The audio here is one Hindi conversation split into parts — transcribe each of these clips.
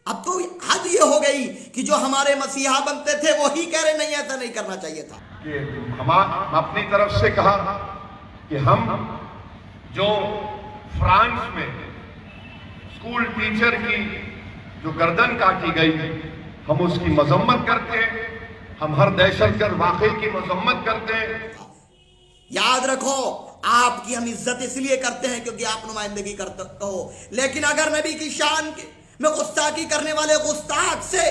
अब तो हद ये हो गई कि जो हमारे मसीहा बनते थे वो ही कह रहे नहीं ऐसा नहीं करना चाहिए था। कि हम अपनी तरफ से कहा कि हम जो फ्रांस में स्कूल टीचर की जो गर्दन काटी गई हम उसकी मजम्मत करते हैं, हम हर दहशतगर्द वाकई की मजम्मत करते हैं। याद रखो, आपकी हम इज्जत इसलिए करते हैं क्योंकि आप नुमाइंदगी करते हो, लेकिन अगर नबी की शान में गुस्ताखी करने वाले गुस्ताख से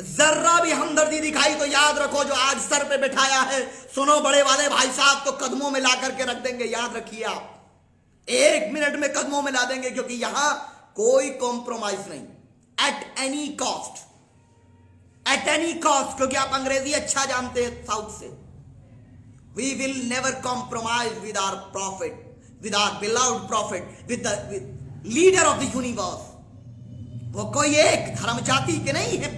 जर्रा भी हमदर्दी दिखाई तो याद रखो जो आज सर पे बिठाया है, सुनो बड़े वाले भाई साहब, तो कदमों में ला करके रख देंगे। याद रखिए, आप 1 मिनट में कदमों में ला देंगे, क्योंकि यहां कोई कॉम्प्रोमाइज नहीं, at any cost, at any cost. क्योंकि आप अंग्रेजी अच्छा जानते हैं साउथ से। We will never compromise with our prophet, with our beloved prophet, with the leader of the universe. वो कोई एक धर्म जाति के नहीं है,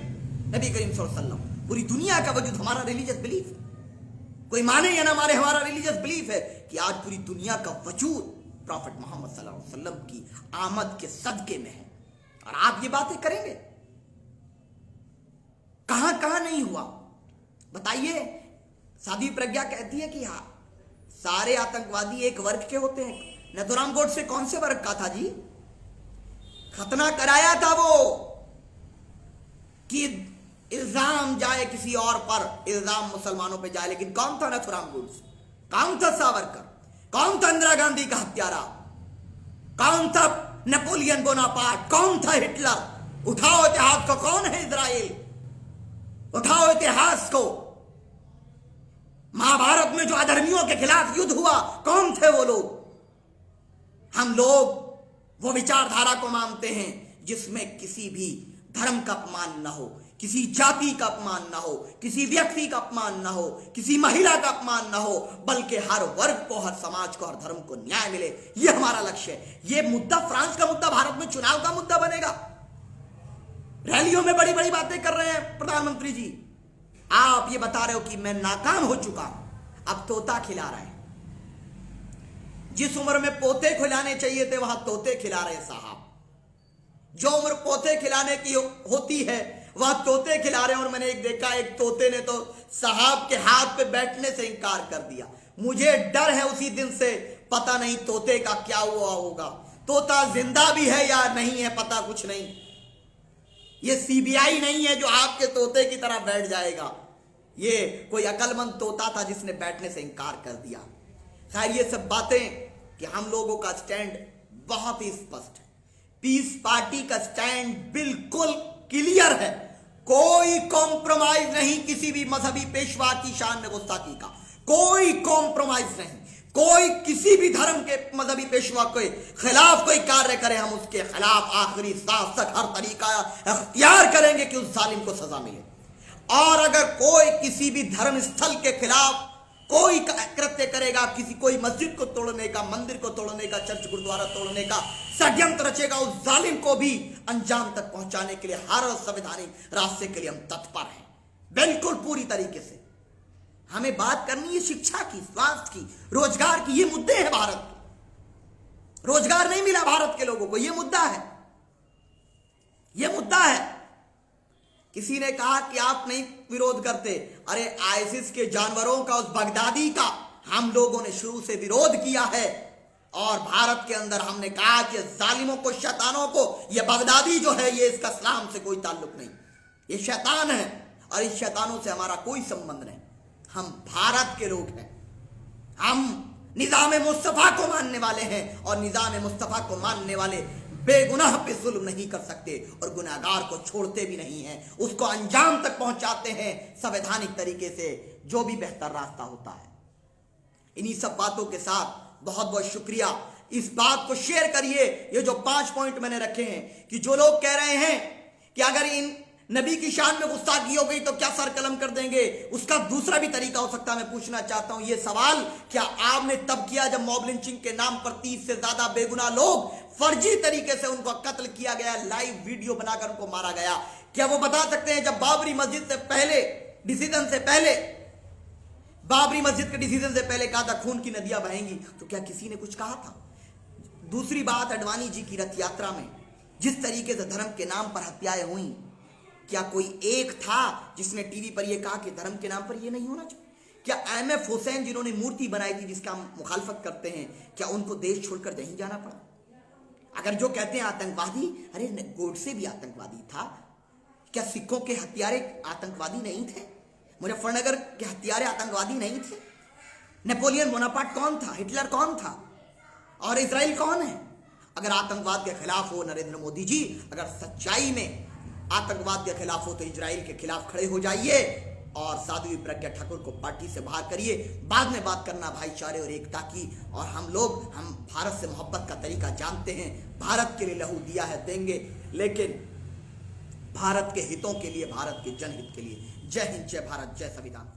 नबी करीम सल्लल्लाहु अलैहि वसल्लम। पूरी दुनिया का वजूद हमारा रिलीजियस बिलीफ है। कोई माने या ना माने, हमारा रिलीजियस बिलीफ है कि आज पूरी दुनिया का वजूद प्रॉफिट मोहम्मद सल्लल्लाहु अलैहि वसल्लम की आमद के सदके में है। और आप ये बातें करेंगे, कहां कहां नहीं हुआ बताइए। साध्वी प्रज्ञा कहती है कि हाँ, सारे आतंकवादी एक वर्ग के होते हैं। नथुराम गोडसे कौन से वर्ग का था जी? खतना कराया था वो कि इल्जाम जाए किसी और पर, इल्जाम मुसलमानों पे जाए। लेकिन कौन था नथुराम गोडसे? कौन था सावरकर? कौन था इंदिरा गांधी का हत्यारा? कौन था नेपोलियन बोनापार्ट? कौन था हिटलर? उठाओ इतिहास को। कौन है इजराइल? उठाओ इतिहास को। महाभारत में जो अधर्मियों के खिलाफ युद्ध हुआ, कौन थे वो लोग? हम लोग वो विचारधारा को मानते हैं जिसमें किसी भी धर्म का अपमान ना हो, किसी जाति का अपमान ना हो, किसी व्यक्ति का अपमान ना हो, किसी महिला का अपमान ना हो, बल्कि हर वर्ग को, हर समाज को, हर धर्म को न्याय मिले। ये हमारा लक्ष्य है। ये मुद्दा, फ्रांस का मुद्दा भारत में चुनाव का मुद्दा बनेगा। रैलियों में बड़ी बड़ी बातें कर रहे हैं प्रधानमंत्री जी। आप ये बता रहे हो कि मैं नाकाम हो चुका हूं, अब तोता खिला रहे हैं। जिस उम्र में पोते खिलाने चाहिए थे वहां तोते खिला रहे साहब। जो उम्र पोते खिलाने की होती है वहां तोते खिला रहे हैं। और मैंने एक देखा, एक तोते ने तो साहब के हाथ पे बैठने से इंकार कर दिया। मुझे डर है उसी दिन से, पता नहीं तोते का क्या हुआ होगा। तोता जिंदा भी है या नहीं है पता कुछ नहीं। ये सीबीआई नहीं है जो आपके तोते की तरह बैठ जाएगा। ये कोई अकलमंद तोता था जिसने बैठने से इंकार कर दिया। खैर, ये सब बातें कि हम लोगों का स्टैंड बहुत ही स्पष्ट है। पीस पार्टी का स्टैंड बिल्कुल क्लियर है। कोई कॉम्प्रोमाइज नहीं किसी भी मजहबी पेशवा की शान में गुस्ताखी का। कोई कॉम्प्रोमाइज नहीं। कोई किसी भी धर्म के मजहबी पेशवा के खिलाफ कोई कार्य करे, हम उसके खिलाफ आखिरी सांस तक हर तरीका अख्तियार करेंगे कि उस जालिम को सजा मिले। और अगर कोई किसी भी धर्म स्थल के खिलाफ कोई कृत्य करेगा, कोई मस्जिद को तोड़ने का, मंदिर को तोड़ने का, चर्च गुरुद्वारा तोड़ने का षड्यंत्र रचेगा, उस जालिम को भी अंजाम तक पहुंचाने के लिए हर संवैधानिक रास्ते के लिए हम तत्पर हैं, बिल्कुल पूरी तरीके से। हमें बात करनी है शिक्षा की, स्वास्थ्य की, रोजगार की। ये मुद्दे हैं भारत के। रोजगार नहीं मिला भारत के लोगों को, ये मुद्दा है, ये मुद्दा है। किसी ने कहा कि आप नहीं विरोध करते। अरे आईसिस के जानवरों का, उस बगदादी का हम लोगों ने शुरू से विरोध किया है। और भारत के अंदर हमने कहा कि जालिमों को, शैतानों को, ये बगदादी जो है ये इसका इस्लाम से कोई ताल्लुक नहीं, ये शैतान है और इस शैतानों से हमारा कोई संबंध नहीं। हम भारत के लोग हैं। हम निजाम मुस्तफा को मानने वाले हैं और निजाम मुस्तफा को मानने वाले बेगुनाह पे जुल्म नहीं कर सकते और गुनाहगार को छोड़ते भी नहीं हैं, उसको अंजाम तक पहुंचाते हैं संवैधानिक तरीके से, जो भी बेहतर रास्ता होता है। इन्हीं सब बातों के साथ बहुत बहुत शुक्रिया। इस बात को शेयर करिए। ये जो 5 पॉइंट मैंने रखे हैं कि जो लोग कह रहे हैं कि अगर इन नबी की शान में गुस्ताखी हो गई तो क्या सर कलम कर देंगे, उसका दूसरा भी तरीका हो सकता है। मैं पूछना चाहता हूं ये सवाल, क्या आपने तब किया जब मॉब लिंचिंग के नाम पर 30 से ज्यादा बेगुनाह लोग फर्जी तरीके से उनको कत्ल किया गया, लाइव वीडियो बनाकर उनको मारा गया? क्या वो बता सकते हैं जब बाबरी मस्जिद से पहले, डिसीजन से पहले, बाबरी मस्जिद के डिसीजन से पहले कहा था खून की नदियां बहेंगी, तो क्या किसी ने कुछ कहा था? दूसरी बात, अडवाणी जी की रथ यात्रा में जिस तरीके से धर्म के नाम पर हत्याएं हुई, क्या कोई एक था जिसने टीवी पर यह कहा कि धर्म के नाम पर यह नहीं होना चाहिए? क्या एमएफ हुसैन जिन्होंने मूर्ति बनाई थी जिसका हम मुखालफत करते हैं, क्या उनको देश छोड़कर नहीं जाना पड़ा? अगर जो कहते हैं आतंकवादी, अरे गोडसे भी आतंकवादी था। क्या सिखों के हत्यारे आतंकवादी नहीं थे? मुजफ्फरनगर के हत्यारे आतंकवादी नहीं थे? नेपोलियन बोनापार्ट कौन था? हिटलर कौन था? और इजराइल कौन है? अगर आतंकवाद के खिलाफ हो नरेंद्र मोदी जी, अगर सच्चाई में आतंकवाद के खिलाफ हो तो इजराइल के खिलाफ खड़े हो जाइए और साध्वी प्रज्ञा ठाकुर को पार्टी से बाहर करिए। बाद में बात करना भाईचारे और एकता की। और हम भारत से मोहब्बत का तरीका जानते हैं। भारत के लिए लहू दिया है, देंगे, लेकिन भारत के हितों के लिए, भारत के जनहित के लिए। जय हिंद, जय भारत, जय संविधान।